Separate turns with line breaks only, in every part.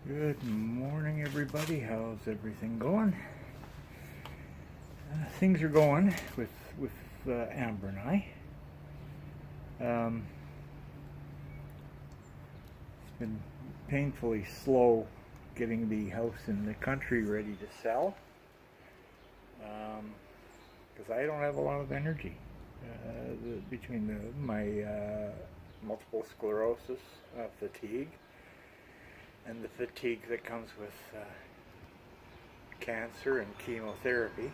Good morning, everybody. How's everything going? Things are going with Amber and I. It's been painfully slow getting the house in the country ready to sell because I don't have a lot of energy between my multiple sclerosis fatigue and the fatigue that comes with cancer and chemotherapy.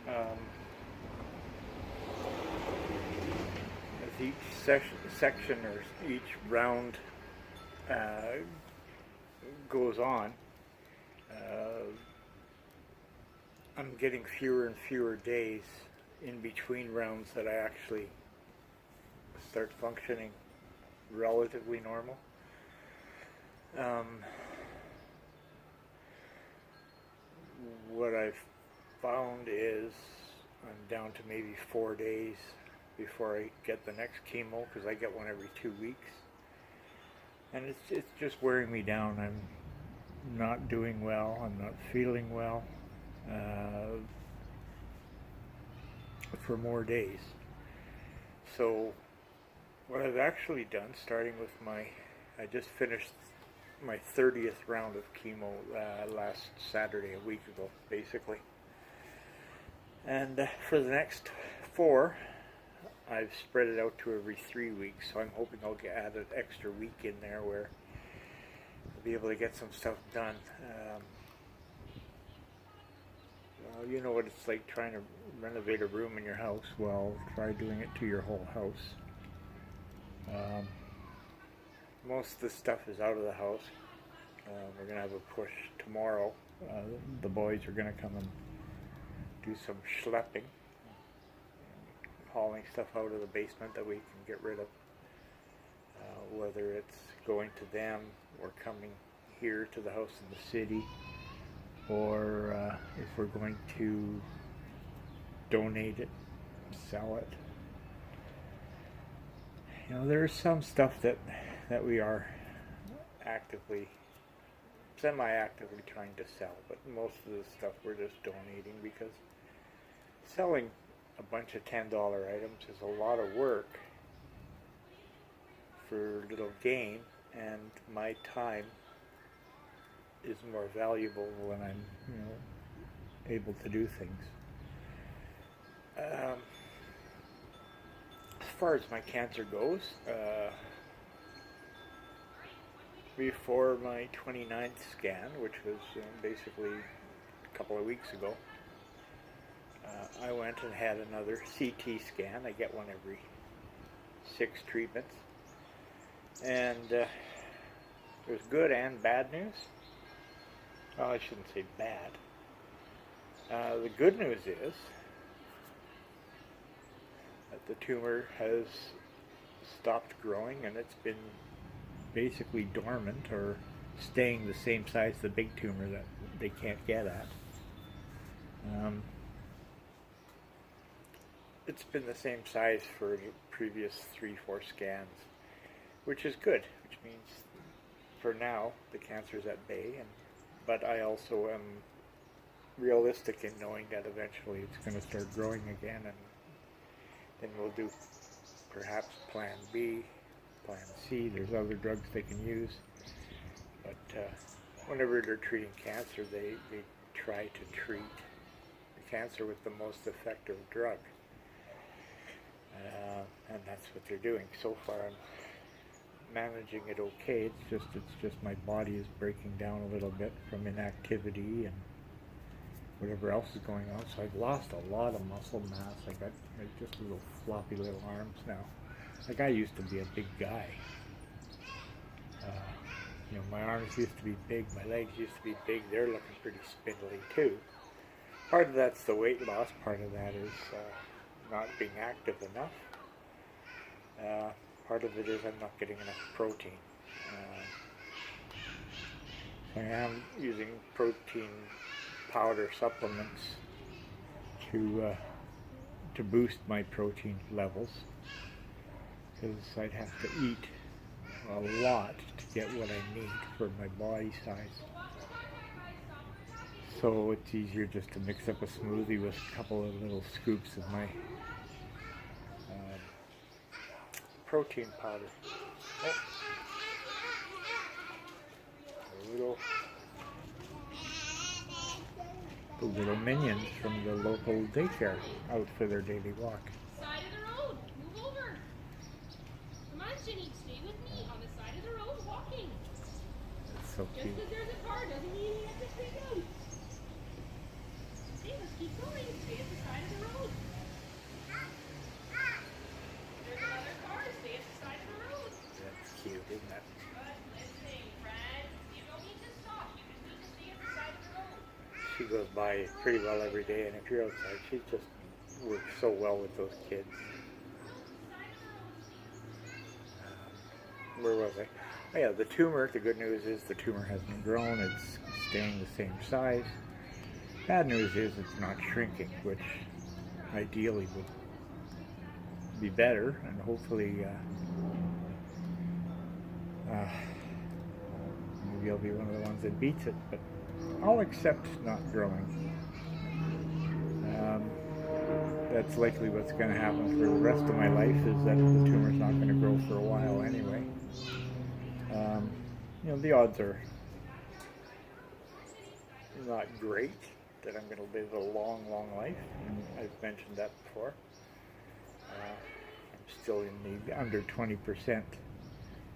As each section or each round goes on, I'm getting fewer and fewer days in between rounds that I actually start functioning relatively normal. What I've found is I'm down to maybe 4 days before I get the next chemo, because I get one every 2 weeks, and it's just wearing me down. I'm not doing well. I'm not feeling well for more days. So what I've actually done, starting with I just finished my 30th round of chemo last Saturday, a week ago, basically. And for the next 4, I've spread it out to every 3 weeks. So I'm hoping I'll add an extra week in there where I'll be able to get some stuff done. You know what it's like trying to renovate a room in your house. Well, try doing it to your whole house. Most of the stuff is out of the house. We're going to have a push tomorrow. The boys are going to come and do some schlepping, hauling stuff out of the basement that we can get rid of. Whether it's going to them or coming here to the house in the city, or if we're going to donate it, sell it. You know, there's some stuff that we are semi-actively trying to sell, but most of the stuff we're just donating, because selling a bunch of $10 items is a lot of work for little gain, and my time is more valuable when I'm, able to do things. As far as my cancer goes, before my 29th scan, which was basically a couple of weeks ago, I went and had another CT scan. I get one every 6 treatments. And there's good and bad news. Well, I shouldn't say bad. The good news is that the tumor has stopped growing, and it's been basically dormant, or staying the same size as the big tumor that they can't get at. It's been the same size for the previous 3-4 scans, which is good, which means for now the cancer's at bay, but I also am realistic in knowing that eventually it's going to start growing again, and then we'll do perhaps plan B, plan C. There's other drugs they can use, but whenever they're treating cancer, they try to treat the cancer with the most effective drug, and that's what they're doing. So far I'm managing it okay. It's just my body is breaking down a little bit from inactivity and whatever else is going on. So I've lost a lot of muscle mass. I got just little floppy little arms now. Like, I used to be a big guy. My arms used to be big, my legs used to be big. They're looking pretty spindly too. Part of that's the weight loss. Part of that is not being active enough. Part of it is I'm not getting enough protein. I am using protein powder supplements to boost my protein levels, because I'd have to eat a lot to get what I need for my body size. So it's easier just to mix up a smoothie with a couple of little scoops of my protein powder. Oh. The little minions from the local daycare out for their daily walk.
Side of the road. Move over. Come on, Jenny. Stay with me on the side of the road walking.
That's so cute.
Just because there's a car doesn't mean you have to stay out. Okay, let's keep going. Stay at the side of the road. There's another car. Stay at the side of the road.
That's cute, isn't it?
Good listening, Fred. You don't need to stop. You just need to stay at the side of the road.
She goes by pretty well every day, and if you're outside, she just works so well with those kids. Where was I? Oh yeah, the tumor, the good news is the tumor hasn't grown, it's staying the same size. Bad news is it's not shrinking, which ideally would be better, and hopefully maybe I'll be one of the ones that beats it, but I'll accept not growing. That's likely what's going to happen for the rest of my life, is that the tumor's not going to grow for a while anyway. The odds are not great that I'm going to live a long, long life, and I've mentioned that before. I'm still in the under 20%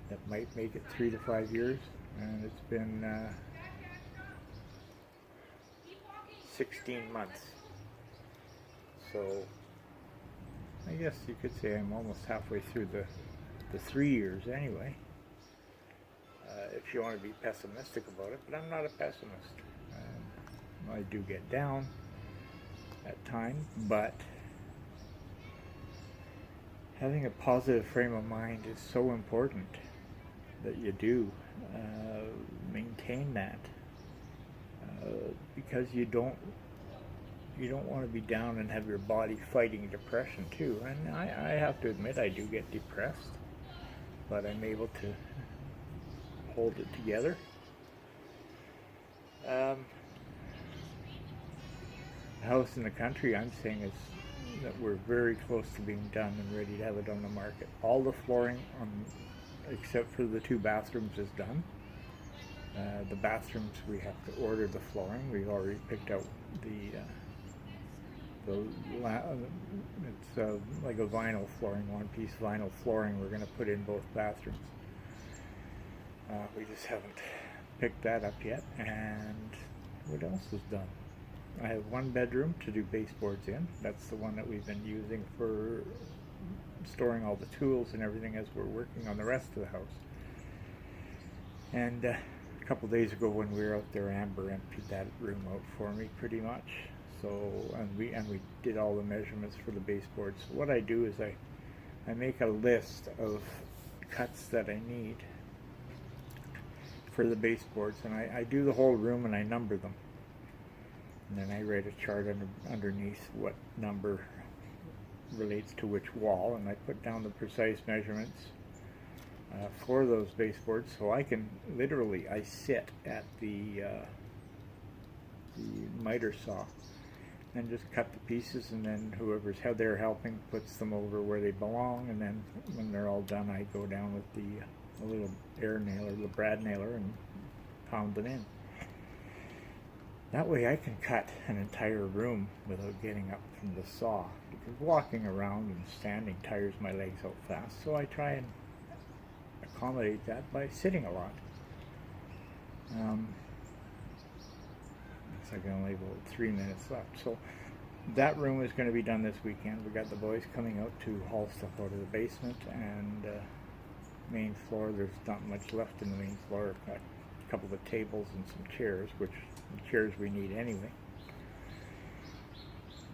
that might make it 3 to 5 years, and it's been 16 months. So I guess you could say I'm almost halfway through the 3 years anyway, if you want to be pessimistic about it, but I'm not a pessimist. I do get down at times, but having a positive frame of mind is so important that you do maintain that, because you don't want to be down and have your body fighting depression too. And I have to admit, I do get depressed, but I'm able to hold it together. The house in the country, I'm saying, is that we're very close to being done and ready to have it on the market. All the flooring, except for the 2 bathrooms, is done. The bathrooms, we have to order the flooring. We've already picked out it's like a vinyl flooring, 1-piece vinyl flooring we're going to put in both bathrooms. We just haven't picked that up yet. And what else is done? I have 1 bedroom to do baseboards in. That's the one that we've been using for storing all the tools and everything as we're working on the rest of the house. And a couple days ago when we were out there, Amber emptied that room out for me pretty much. So, and we did all the measurements for the baseboards. So what I do is I make a list of cuts that I need for the baseboards, and I do the whole room and I number them. And then I write a chart underneath what number relates to which wall, and I put down the precise measurements for those baseboards, so I can literally, I sit at the miter saw and just cut the pieces, and then whoever's there helping puts them over where they belong, and then when they're all done, I go down with the little air nailer, the brad nailer, and pound them in. That way I can cut an entire room without getting up from the saw, because walking around and standing tires my legs out fast, so I try and accommodate that by sitting a lot. Looks like I only have about 3 minutes left. So that room is going to be done this weekend. We got the boys coming out to haul stuff out of the basement, and main floor, there's not much left in the main floor. I've got a couple of tables and some chairs, which the chairs we need anyway.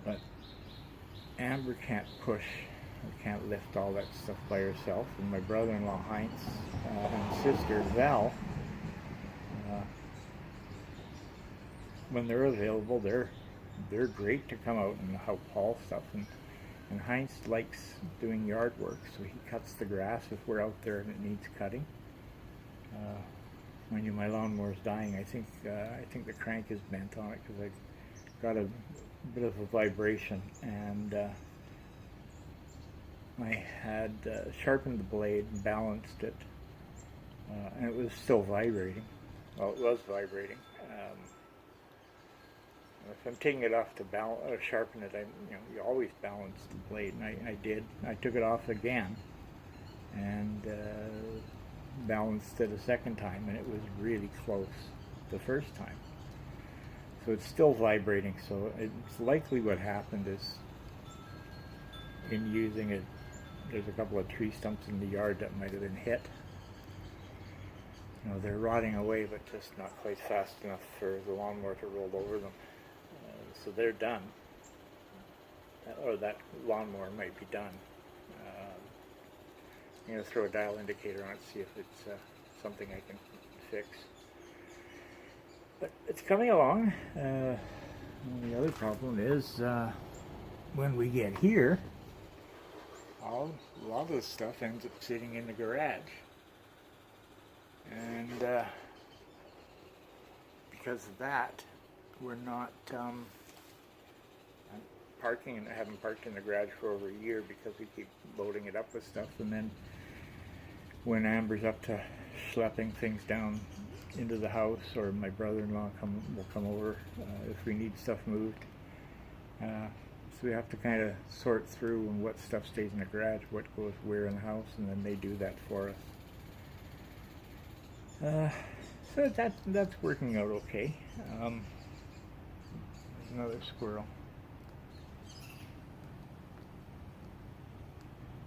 But Amber can't push, or can't lift all that stuff by herself, and my brother-in-law Heinz and sister Val, when they're available, they're great to come out and help haul stuff. And Heinz likes doing yard work, so he cuts the grass if we're out there and it needs cutting. Mind you, my lawnmower's dying. I think the crank is bent on it because I got a bit of a vibration, and I had sharpened the blade and balanced it, and it was still vibrating. Well, it was vibrating. If I'm taking it off to sharpen it, you always balance the blade, and I did. I took it off again and balanced it a second time, and it was really close the first time. So it's still vibrating. So it's likely what happened is, in using it, there's a couple of tree stumps in the yard that might have been hit. They're rotting away, but just not quite fast enough for the lawnmower to roll over them. So they're done, or that lawnmower might be done. I'm going to throw a dial indicator on it, see if it's something I can fix. But it's coming along. The other problem is when we get here, a lot of the stuff ends up sitting in the garage. And because of that, we're not parking, and I haven't parked in the garage for over a year because we keep loading it up with stuff, and then when Amber's up to schlepping things down into the house, or my brother-in-law will come over if we need stuff moved. So we have to kind of sort through what stuff stays in the garage, what goes where in the house, and then they do that for us. So that's working out okay. There's another squirrel.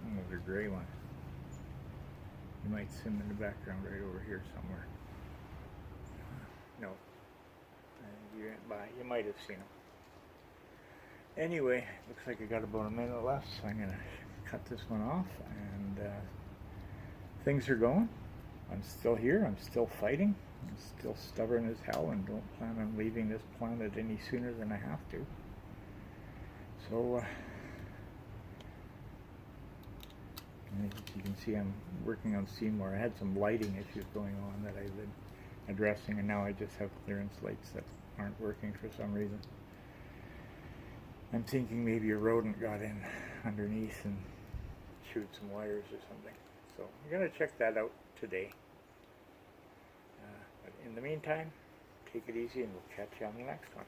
Another gray one. You might see him in the background right over here somewhere. No. You went by. You might have seen him. Anyway, looks like I got about a minute left, so I'm going to cut this one off. And things are going. I'm still here. I'm still fighting. I'm still stubborn as hell and don't plan on leaving this planet any sooner than I have to. So, as you can see, I'm working on Seymour. I had some lighting issues going on that I've been addressing, and now I just have clearance lights that aren't working for some reason. I'm thinking maybe a rodent got in underneath and chewed some wires or something. So I'm going to check that out today. But in the meantime, take it easy, and we'll catch you on the next one.